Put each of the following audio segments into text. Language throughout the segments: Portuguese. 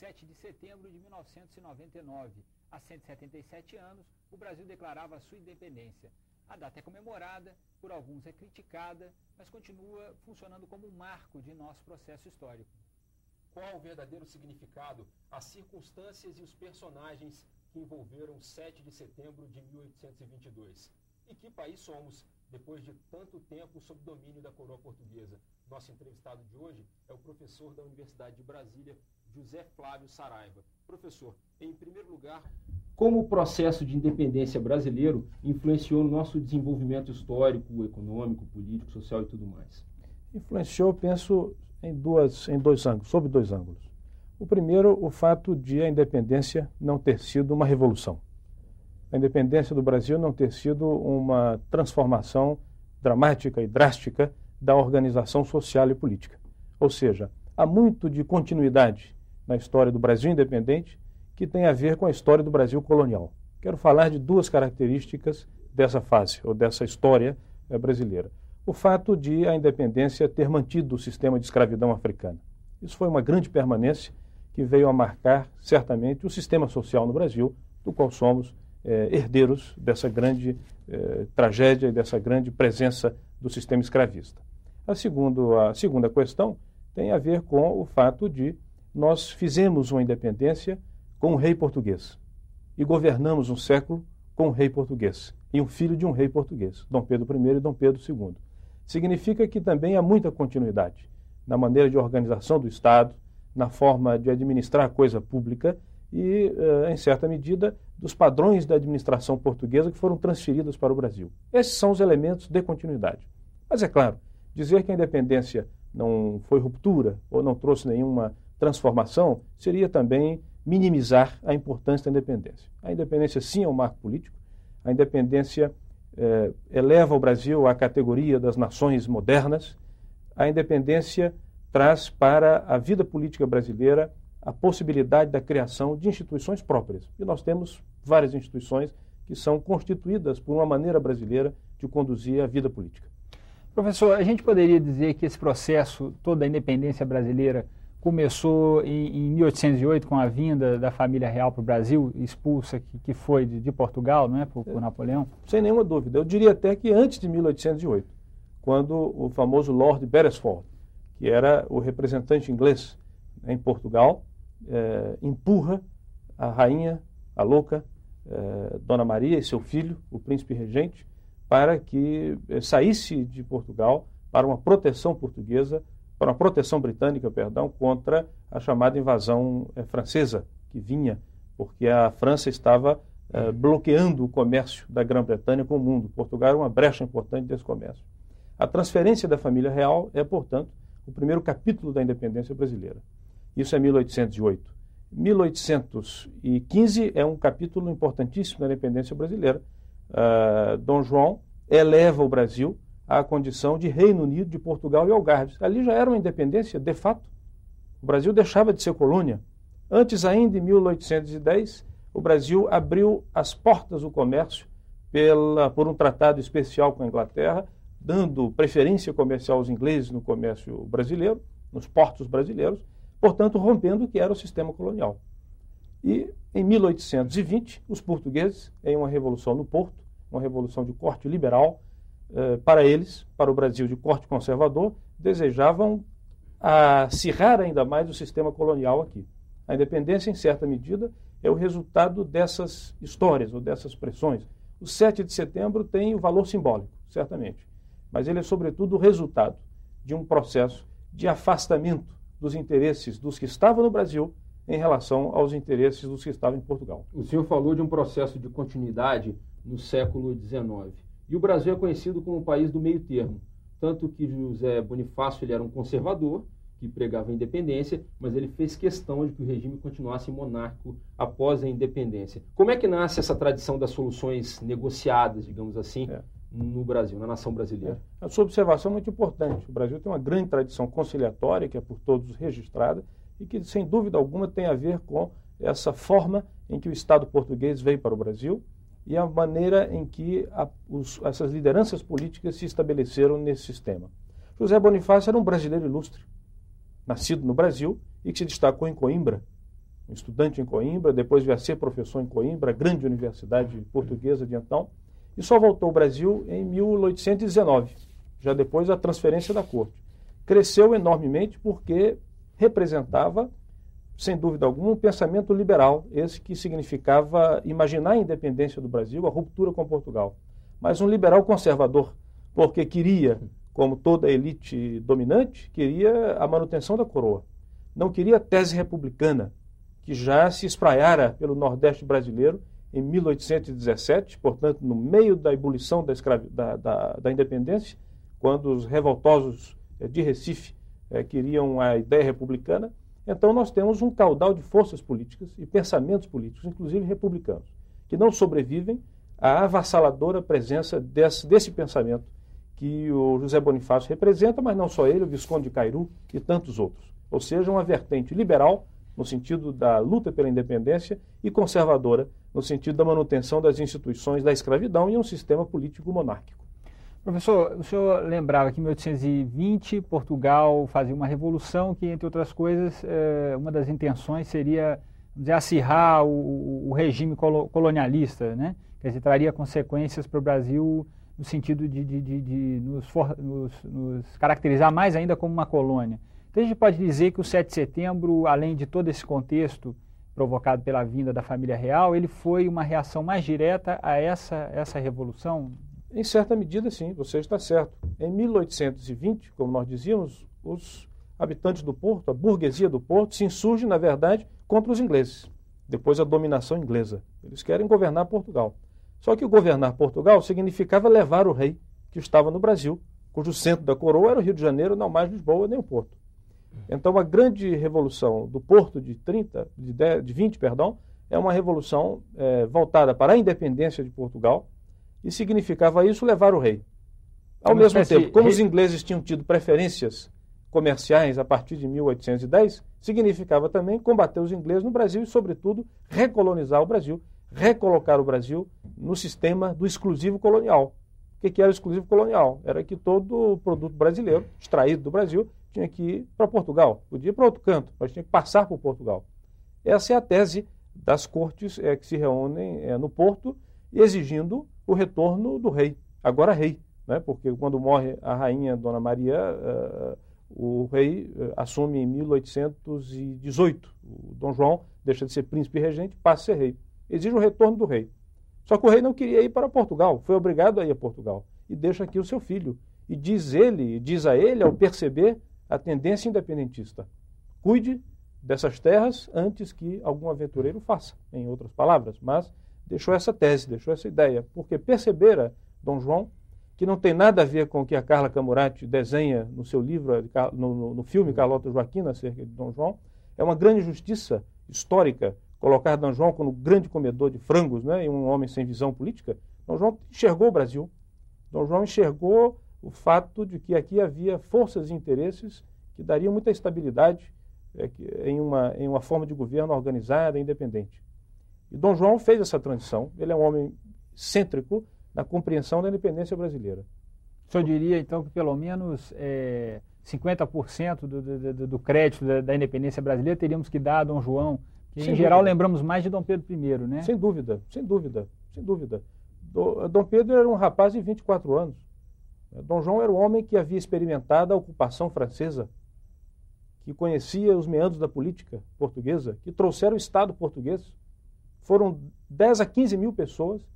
7 de setembro de 1999. Há 177 anos, o Brasil declarava sua independência. A data é comemorada, por alguns é criticada, mas continua funcionando como um marco de nosso processo histórico. Qual o verdadeiro significado, as circunstâncias e os personagens que envolveram 7 de setembro de 1822? E que país somos, depois de tanto tempo sob domínio da coroa portuguesa? Nosso entrevistado de hoje é o professor da Universidade de Brasília, José Flávio Saraiva. Professor, em primeiro lugar, como o processo de independência brasileiro influenciou no nosso desenvolvimento histórico, econômico, político, social e tudo mais? Influenciou, penso, sob dois ângulos. O primeiro, o fato de a independência não ter sido uma revolução. A independência do Brasil não ter sido uma transformação dramática e drástica da organização social e política. Ou seja, há muito de continuidade na história do Brasil independente que tem a ver com a história do Brasil colonial. Quero falar de duas características dessa fase, ou dessa história brasileira. O fato de a independência ter mantido o sistema de escravidão africana. Isso foi uma grande permanência que veio a marcar, certamente, o sistema social no Brasil, do qual somos herdeiros dessa grande tragédia e dessa grande presença do sistema escravista. A segunda questão tem a ver com o fato de nós fizemos uma independência com um rei português e governamos um século com um rei português e um filho de um rei português, Dom Pedro I e Dom Pedro II. Significa que também há muita continuidade na maneira de organização do Estado, na forma de administrar a coisa pública e, em certa medida, dos padrões da administração portuguesa que foram transferidos para o Brasil. Esses são os elementos de continuidade. Mas, é claro, dizer que a independência não foi ruptura ou não trouxe nenhuma transformação seria também minimizar a importância da independência. A independência, sim, é um marco político. A independência eleva o Brasil à categoria das nações modernas. A independência traz para a vida política brasileira a possibilidade da criação de instituições próprias. E nós temos várias instituições que são constituídas por uma maneira brasileira de conduzir a vida política. Professor, a gente poderia dizer que esse processo, toda a independência brasileira, começou em 1808 com a vinda da família real para o Brasil, expulsa que foi de Portugal, não é, por Napoleão? Sem nenhuma dúvida. Eu diria até que antes de 1808, quando o famoso Lord Beresford, que era o representante inglês em Portugal, empurra a rainha, a louca, Dona Maria e seu filho, o príncipe regente, para que saísse de Portugal para uma proteção portuguesa, para uma proteção britânica, contra a chamada invasão francesa, que vinha, porque a França estava bloqueando o comércio da Grã-Bretanha com o mundo. Portugal era uma brecha importante desse comércio. A transferência da família real é, portanto, o primeiro capítulo da independência brasileira. Isso é 1808. 1815 é um capítulo importantíssimo da independência brasileira. Dom João eleva o Brasil à condição de Reino Unido de Portugal e Algarves. Ali já era uma independência, de fato. O Brasil deixava de ser colônia. Antes ainda, em 1810, o Brasil abriu as portas do comércio por um tratado especial com a Inglaterra, dando preferência comercial aos ingleses no comércio brasileiro, nos portos brasileiros, portanto, rompendo o que era o sistema colonial. E, em 1820, os portugueses, em uma revolução no Porto, uma revolução de corte liberal, para eles, para o Brasil de corte conservador, desejavam acirrar ainda mais o sistema colonial aqui. A independência, em certa medida, é o resultado dessas histórias ou dessas pressões. O 7 de setembro tem o valor simbólico, certamente, mas ele é, sobretudo, o resultado de um processo de afastamento dos interesses dos que estavam no Brasil em relação aos interesses dos que estavam em Portugal. O senhor falou de um processo de continuidade no século XIX. E o Brasil é conhecido como o país do meio termo. Tanto que José Bonifácio ele era um conservador, que pregava a independência, mas ele fez questão de que o regime continuasse monárquico após a independência. Como é que nasce essa tradição das soluções negociadas, digamos assim, no Brasil, na nação brasileira? A sua observação é muito importante. O Brasil tem uma grande tradição conciliatória, que é por todos registrada, e que, sem dúvida alguma, tem a ver com essa forma em que o Estado português veio para o Brasil e a maneira em que essas lideranças políticas se estabeleceram nesse sistema. José Bonifácio era um brasileiro ilustre, nascido no Brasil e que se destacou em Coimbra, um estudante em Coimbra, depois veio a ser professor em Coimbra, a grande universidade portuguesa de então, e só voltou ao Brasil em 1819, já depois da transferência da corte. Cresceu enormemente porque representava, sem dúvida alguma, um pensamento liberal, esse que significava imaginar a independência do Brasil, a ruptura com Portugal. Mas um liberal conservador, porque queria, como toda a elite dominante, queria a manutenção da coroa. Não queria a tese republicana, que já se espraiara pelo Nordeste brasileiro em 1817, portanto, no meio da ebulição da independência, quando os revoltosos de Recife queriam a ideia republicana. Então, nós temos um caudal de forças políticas e pensamentos políticos, inclusive republicanos, que não sobrevivem à avassaladora presença desse pensamento que o José Bonifácio representa, mas não só ele, o Visconde de Cairu e tantos outros. Ou seja, uma vertente liberal, no sentido da luta pela independência, e conservadora, no sentido da manutenção das instituições da escravidão e um sistema político monárquico. Professor, o senhor lembrava que em 1820 Portugal fazia uma revolução que, entre outras coisas, uma das intenções seria, vamos dizer, acirrar o regime colonialista, né? Quer dizer, traria consequências para o Brasil no sentido de nos caracterizar mais ainda como uma colônia. Então a gente pode dizer que o 7 de setembro, além de todo esse contexto provocado pela vinda da família real, ele foi uma reação mais direta a essa revolução? Em certa medida, sim, você está certo. Em 1820, como nós dizíamos, os habitantes do Porto, a burguesia do Porto, se insurge, na verdade, contra os ingleses, depois da dominação inglesa. Eles querem governar Portugal. Só que governar Portugal significava levar o rei que estava no Brasil, cujo centro da coroa era o Rio de Janeiro, não mais Lisboa nem o Porto. Então, a grande revolução do Porto de 20, é uma revolução voltada para a independência de Portugal, e significava isso levar o rei. Ao mesmo tempo, como os ingleses tinham tido preferências comerciais a partir de 1810, significava também combater os ingleses no Brasil e, sobretudo, recolonizar o Brasil, recolocar o Brasil no sistema do exclusivo colonial. O que era o exclusivo colonial? Era que todo o produto brasileiro, extraído do Brasil, tinha que ir para Portugal. Podia ir para outro canto, mas tinha que passar por Portugal. Essa é a tese das cortes que se reúnem no Porto, exigindo o retorno do rei, agora rei, né? Porque quando morre a rainha Dona Maria, o rei assume em 1818. O Dom João deixa de ser príncipe regente, passa a ser rei. Exige o retorno do rei. Só que o rei não queria ir para Portugal, foi obrigado a ir a Portugal. E deixa aqui o seu filho. E diz a ele, ao perceber a tendência independentista: cuide dessas terras antes que algum aventureiro faça, em outras palavras. Mas deixou essa tese, deixou essa ideia, porque percebera Dom João que não tem nada a ver com o que a Carla Camurati desenha no seu livro, no filme Carlota Joaquina, acerca de Dom João. É uma grande injustiça histórica colocar Dom João como grande comedor de frangos, né, e um homem sem visão política. Dom João enxergou o Brasil. Dom João enxergou o fato de que aqui havia forças e interesses que dariam muita estabilidade em uma forma de governo organizada e independente. E Dom João fez essa transição. Ele é um homem cêntrico na compreensão da independência brasileira. O senhor diria, então, que pelo menos 50% do crédito da independência brasileira teríamos que dar a Dom João, que em geral lembramos mais de Dom Pedro I, né? Sem dúvida, sem dúvida, sem dúvida. Dom Pedro era um rapaz de 24 anos. Dom João era um homem que havia experimentado a ocupação francesa, que conhecia os meandros da política portuguesa, que trouxeram o Estado português. Foram 10 a 15 mil pessoas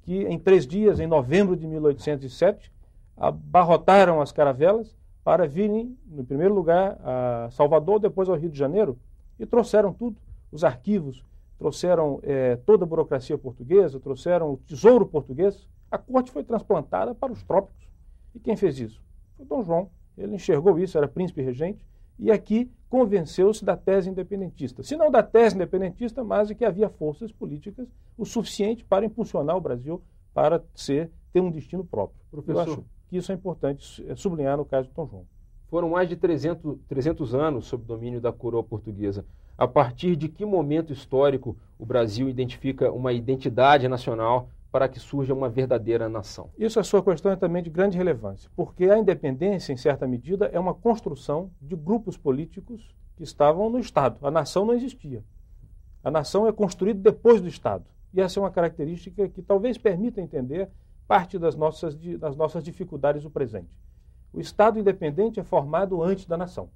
que, em 3 dias, em novembro de 1807, abarrotaram as caravelas para virem, no primeiro lugar, a Salvador, depois ao Rio de Janeiro, e trouxeram tudo, os arquivos, trouxeram toda a burocracia portuguesa, trouxeram o tesouro português. A corte foi transplantada para os trópicos. E quem fez isso? Foi Dom João. Ele enxergou isso, era príncipe regente, e aqui convenceu-se da tese independentista. Se não da tese independentista, mas de que havia forças políticas o suficiente para impulsionar o Brasil para ter um destino próprio. Professor, eu acho que isso é importante sublinhar no caso de Dom João. Foram mais de 300 anos sob domínio da coroa portuguesa. A partir de que momento histórico o Brasil identifica uma identidade nacional para que surja uma verdadeira nação? Isso, a sua questão é também de grande relevância, porque a independência, em certa medida, é uma construção de grupos políticos que estavam no Estado. A nação não existia. A nação é construída depois do Estado. E essa é uma característica que talvez permita entender parte das nossas dificuldades do presente. O Estado independente é formado antes da nação.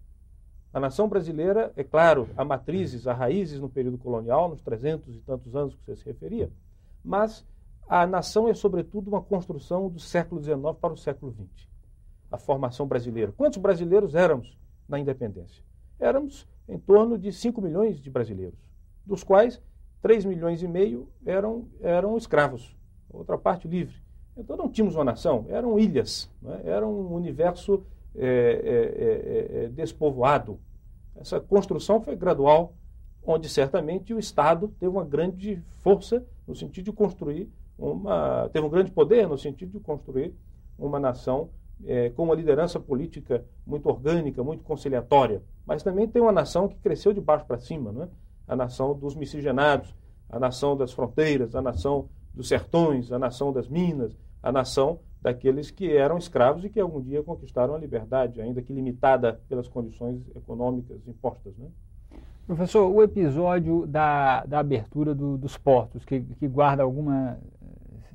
A nação brasileira, é claro, há matrizes, há raízes no período colonial, nos 300 e tantos anos que você se referia, mas a nação é, sobretudo, uma construção do século XIX para o século XX. A formação brasileira. Quantos brasileiros éramos na independência? Éramos em torno de 5 milhões de brasileiros, dos quais 3 milhões e meio eram escravos, outra parte livre. Então não tínhamos uma nação, eram ilhas, né? Era um universo despovoado. Essa construção foi gradual, onde certamente o Estado teve uma grande força no sentido de construir teve um grande poder no sentido de construir uma nação com uma liderança política muito orgânica, muito conciliatória. Mas também tem uma nação que cresceu de baixo para cima, não é? A nação dos miscigenados, a nação das fronteiras, a nação dos sertões, a nação das minas, a nação daqueles que eram escravos e que algum dia conquistaram a liberdade, ainda que limitada pelas condições econômicas impostas, né? Professor, o episódio da abertura dos portos, que guarda alguma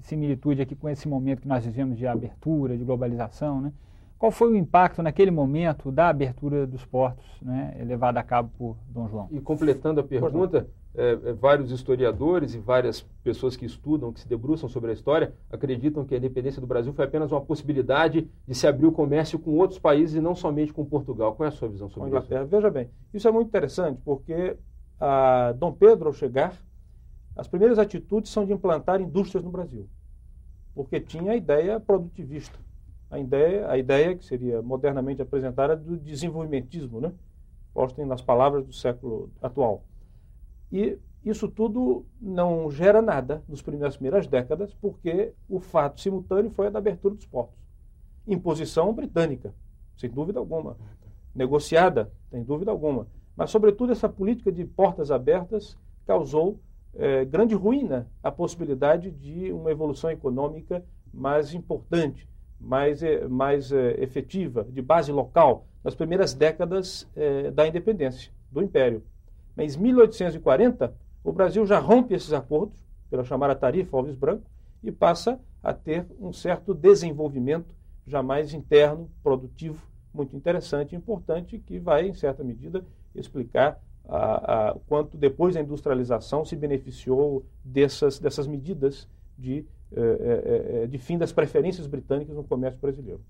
similitude aqui com esse momento que nós vivemos de abertura, de globalização, né? Qual foi o impacto naquele momento da abertura dos portos, né, levada a cabo por Dom João? E completando a pergunta, vários historiadores e várias pessoas que estudam, que se debruçam sobre a história, acreditam que a independência do Brasil foi apenas uma possibilidade de se abrir o comércio com outros países e não somente com Portugal. Qual é a sua visão sobre isso? Veja bem, isso é muito interessante, porque Dom Pedro, ao chegar, as primeiras atitudes são de implantar indústrias no Brasil, porque tinha a ideia produtivista, a ideia que seria modernamente apresentada do desenvolvimentismo, né? Postem nas palavras do século atual. E isso tudo não gera nada nas primeiras décadas, porque o fato simultâneo foi a da abertura dos portos. Imposição britânica, sem dúvida alguma. Negociada, sem dúvida alguma. Mas, sobretudo, essa política de portas abertas causou grande ruína à possibilidade de uma evolução econômica mais importante, mais efetiva, de base local, nas primeiras décadas da independência do Império. Mas em 1840, o Brasil já rompe esses acordos, pela chamada Tarifa Alves Branco, e passa a ter um certo desenvolvimento já mais interno, produtivo, muito interessante e importante, que vai, em certa medida, explicar quanto depois da industrialização se beneficiou dessas medidas de fim das preferências britânicas no comércio brasileiro.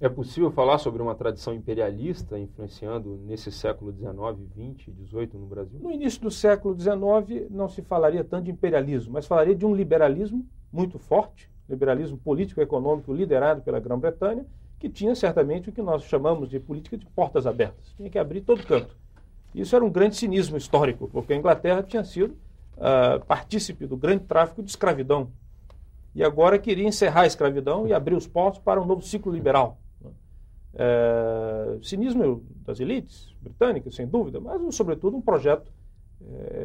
É possível falar sobre uma tradição imperialista influenciando nesse século XIX, XX, XVIII no Brasil? No início do século XIX não se falaria tanto de imperialismo, mas falaria de um liberalismo muito forte, liberalismo político e econômico liderado pela Grã-Bretanha, que tinha certamente o que nós chamamos de política de portas abertas. Tinha que abrir todo canto. Isso era um grande cinismo histórico, porque a Inglaterra tinha sido partícipe do grande tráfico de escravidão. E agora queria encerrar a escravidão e abrir os portos para um novo ciclo liberal. Cinismo das elites britânicas, sem dúvida, mas, sobretudo, um projeto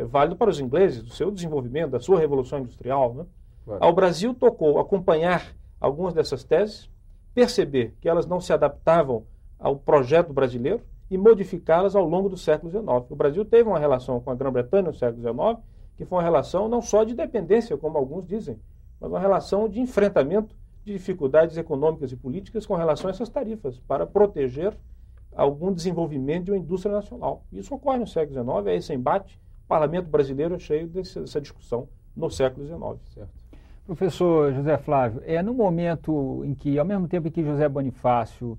válido para os ingleses, do seu desenvolvimento, da sua revolução industrial, né? Claro. Ao Brasil tocou acompanhar algumas dessas teses, perceber que elas não se adaptavam ao projeto brasileiro e modificá-las ao longo do século XIX. O Brasil teve uma relação com a Grã-Bretanha no século XIX, que foi uma relação não só de dependência, como alguns dizem, mas uma relação de enfrentamento de dificuldades econômicas e políticas com relação a essas tarifas, para proteger algum desenvolvimento de uma indústria nacional. Isso ocorre no século XIX, é esse embate. O parlamento brasileiro é cheio dessa discussão no século XIX. Certo? Professor José Flávio, no momento em que, ao mesmo tempo em que José Bonifácio,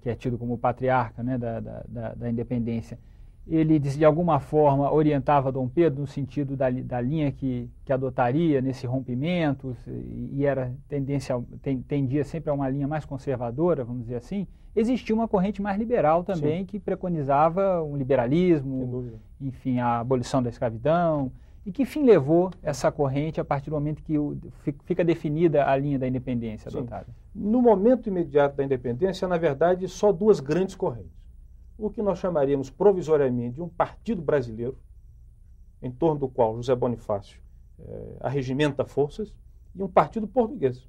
que é tido como patriarca, né, da independência, ele, de alguma forma, orientava Dom Pedro no sentido da linha que adotaria nesse rompimento, e tendia sempre a uma linha mais conservadora, vamos dizer assim. Existia uma corrente mais liberal também, sim, que preconizava um liberalismo, enfim, a abolição da escravidão. E que fim levou essa corrente a partir do momento que fica definida a linha da independência adotada? No momento imediato da independência, na verdade, só duas grandes correntes. O que nós chamaríamos provisoriamente de um partido brasileiro, em torno do qual José Bonifácio arregimenta forças, e um partido português,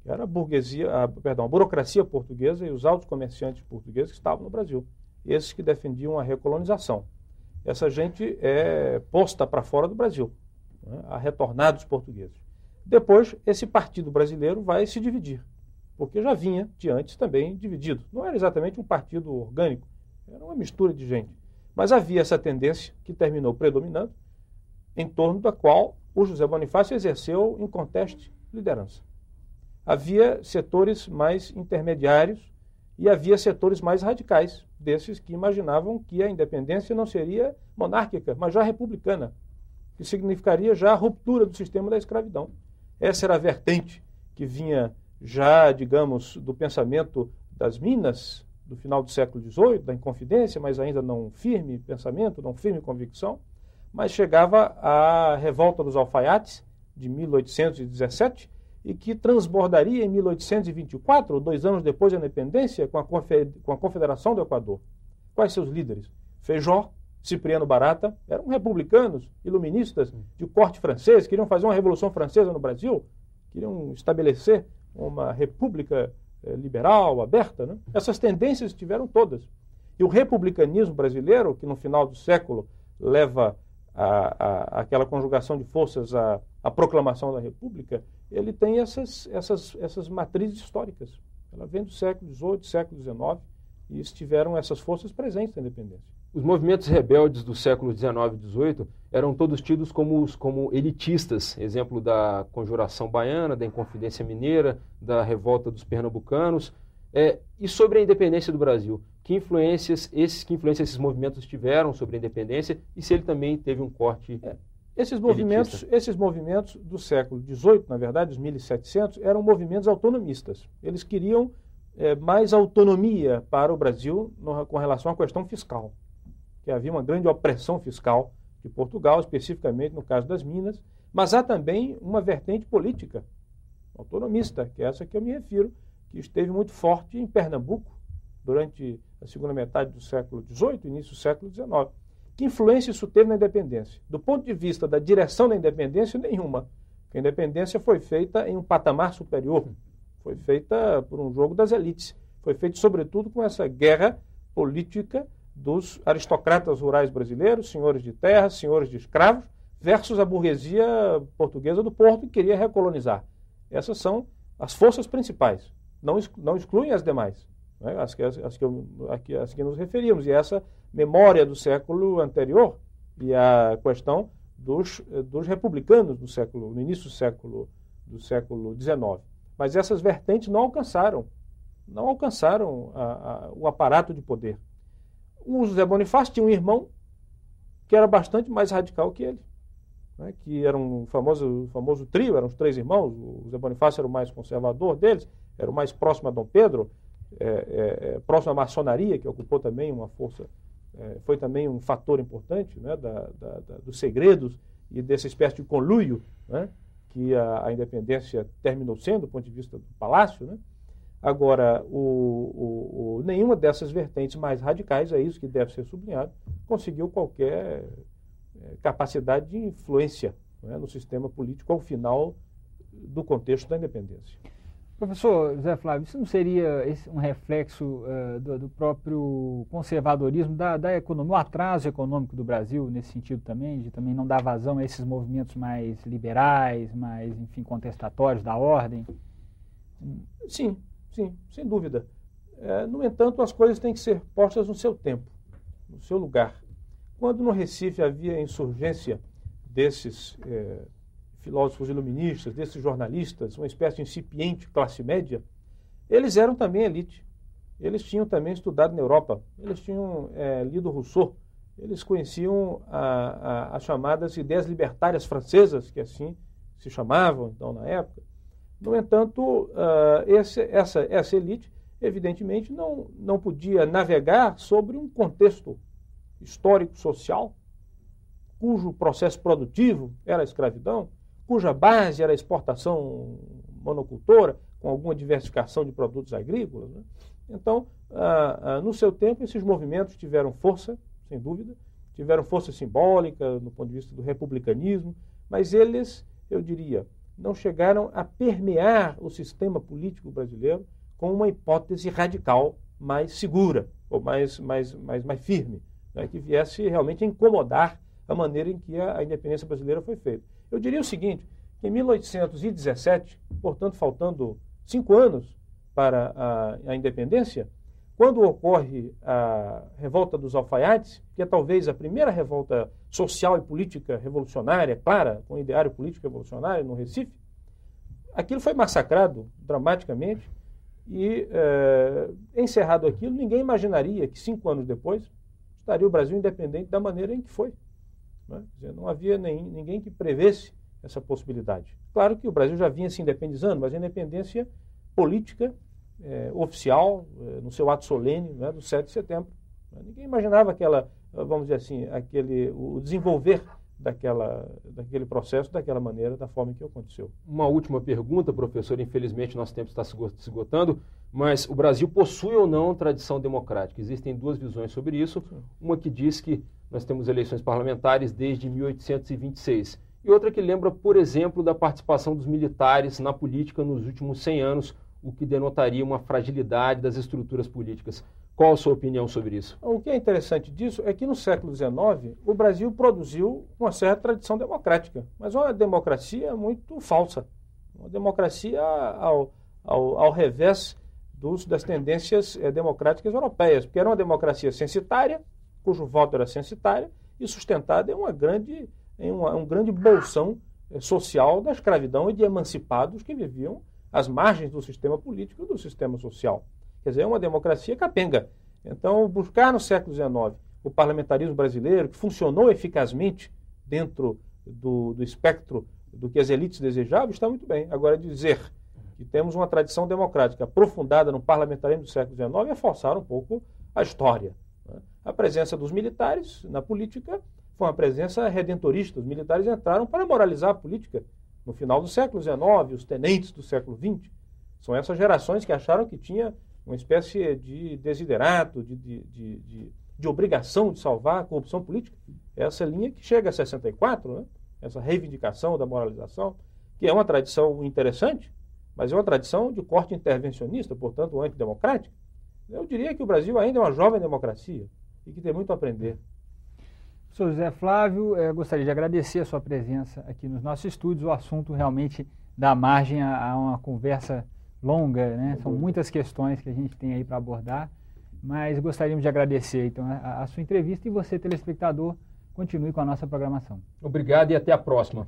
que era a burocracia portuguesa e os altos comerciantes portugueses que estavam no Brasil, esses que defendiam a recolonização. essa gente é posta para fora do Brasil, né, a retornar dos portugueses. Depois, esse partido brasileiro vai se dividir, porque já vinha de antes também dividido. Não era exatamente um partido orgânico, era uma mistura de gente. Mas havia essa tendência que terminou predominando, em torno da qual o José Bonifácio exerceu inconteste liderança. Havia setores mais intermediários e havia setores mais radicais, desses que imaginavam que a independência não seria monárquica, mas já republicana, que significaria já a ruptura do sistema da escravidão. Essa era a vertente que vinha já, digamos, do pensamento das Minas, do final do século XVIII, da Inconfidência, mas ainda não firme pensamento, não firme convicção, mas chegava a Revolta dos Alfaiates, de 1817, e que transbordaria em 1824, 2 anos depois da independência, com a Confederação do Equador. Quais seus líderes? Feijó, Cipriano Barata, eram republicanos, iluministas de corte francês, queriam fazer uma revolução francesa no Brasil, queriam estabelecer uma república liberal, aberta, né? Essas tendências estiveram todas. E o republicanismo brasileiro, que no final do século leva aquela conjugação de forças à proclamação da República, ele tem essas matrizes históricas. Ela vem do século XVIII, século XIX, e estiveram essas forças presentes na independência. Os movimentos rebeldes do século XIX e XVIII eram todos tidos como elitistas, exemplo da Conjuração Baiana, da Inconfidência Mineira, da Revolta dos Pernambucanos. E sobre a independência do Brasil, que influências esses movimentos tiveram sobre a independência e se ele também teve um corte Esses movimentos do século XVIII, na verdade, os 1700, eram movimentos autonomistas. Eles queriam mais autonomia para o Brasil com relação à questão fiscal, que havia uma grande opressão fiscal de Portugal, especificamente no caso das Minas, mas há também uma vertente política autonomista, que é essa que eu me refiro, que esteve muito forte em Pernambuco durante a segunda metade do século XVIII, início do século XIX. Que influência isso teve na independência? Do ponto de vista da direção da independência, nenhuma. A independência foi feita em um patamar superior, foi feita por um jogo das elites, foi feita sobretudo com essa guerra política dos aristocratas rurais brasileiros, senhores de terra, senhores de escravos, versus a burguesia portuguesa do Porto que queria recolonizar. Essas são as forças principais, não excluem as demais, né? as que nos referimos, e essa memória do século anterior e a questão dos republicanos no início do século XIX. Mas essas vertentes não alcançaram o aparato de poder. O José Bonifácio tinha um irmão que era bastante mais radical que ele, né, que era um famoso trio, eram os 3 irmãos. O José Bonifácio era o mais conservador deles, era o mais próximo a Dom Pedro, próximo à maçonaria, que ocupou também uma força, foi também um fator importante, né, dos segredos e dessa espécie de conluio, né, que a independência terminou sendo, do ponto de vista do palácio, né? Agora, nenhuma dessas vertentes mais radicais, é isso que deve ser sublinhado, conseguiu qualquer capacidade de influência, né, no sistema político ao final do contexto da independência. Professor José Flávio, isso não seria um reflexo do próprio conservadorismo, da economia, o atraso econômico do Brasil nesse sentido também, de também não dar vazão a esses movimentos mais liberais, mais, enfim, contestatórios da ordem? Sim, sem dúvida. No entanto, as coisas têm que ser postas no seu tempo, no seu lugar. Quando no Recife havia insurgência desses filósofos iluministas, desses jornalistas, uma espécie de incipiente classe média, eles eram também elite. Eles tinham também estudado na Europa, eles tinham lido Rousseau, eles conheciam as chamadas ideias libertárias francesas, que assim se chamavam então na época. No entanto, essa elite, evidentemente, não podia navegar sobre um contexto histórico-social, cujo processo produtivo era a escravidão, cuja base era a exportação monocultora, com alguma diversificação de produtos agrícolas, né? Então, no seu tempo, esses movimentos tiveram força, sem dúvida, tiveram força simbólica, no ponto de vista do republicanismo, mas eles, eu diria, não chegaram a permear o sistema político brasileiro com uma hipótese radical mais segura, ou mais firme, né, que viesse realmente a incomodar a maneira em que a independência brasileira foi feita. Eu diria o seguinte, que em 1817, portanto faltando 5 anos para a independência, quando ocorre a revolta dos alfaiates, que é talvez a primeira revolta social e política revolucionária, clara, com ideário político revolucionário no Recife, aquilo foi massacrado dramaticamente e, encerrado aquilo, ninguém imaginaria que 5 anos depois estaria o Brasil independente da maneira em que foi. Né? Quer dizer, não havia ninguém que prevesse essa possibilidade. Claro que o Brasil já vinha se independizando, mas a independência política, oficial, no seu ato solene, né, do 7 de setembro. Ninguém imaginava aquela, vamos dizer assim, o desenvolver daquele processo daquela maneira, da forma em que aconteceu. Uma última pergunta, professor. Infelizmente, nosso tempo está se esgotando, mas o Brasil possui ou não tradição democrática? Existem 2 visões sobre isso. Uma que diz que nós temos eleições parlamentares desde 1826 e outra que lembra, por exemplo, da participação dos militares na política nos últimos 100 anos, o que denotaria uma fragilidade das estruturas políticas. Qual a sua opinião sobre isso? O que é interessante disso é que no século XIX o Brasil produziu uma certa tradição democrática, mas uma democracia muito falsa, uma democracia ao revés das tendências democráticas europeias, porque era uma democracia censitária, cujo voto era censitário e sustentada em um grande bolsão social da escravidão e de emancipados que viviam às margens do sistema político e do sistema social. Quer dizer, é uma democracia capenga. Então, buscar no século XIX o parlamentarismo brasileiro, que funcionou eficazmente dentro do espectro do que as elites desejavam, está muito bem. Agora, dizer que temos uma tradição democrática aprofundada no parlamentarismo do século XIX é forçar um pouco a história. Né? A presença dos militares na política foi uma presença redentorista. Os militares entraram para moralizar a política. No final do século XIX, os tenentes do século XX, são essas gerações que acharam que tinha uma espécie de desiderato, de obrigação de salvar a corrupção política. Essa linha que chega a 64, né? Essa reivindicação da moralização, que é uma tradição interessante, mas é uma tradição de corte intervencionista, portanto antidemocrática. Eu diria que o Brasil ainda é uma jovem democracia e que tem muito a aprender. Professor José Flávio, gostaria de agradecer a sua presença aqui nos nossos estúdios. O assunto realmente dá margem a uma conversa longa, né? São muitas questões que a gente tem aí para abordar, mas gostaríamos de agradecer então a sua entrevista e você, telespectador, continue com a nossa programação. Obrigado e até a próxima.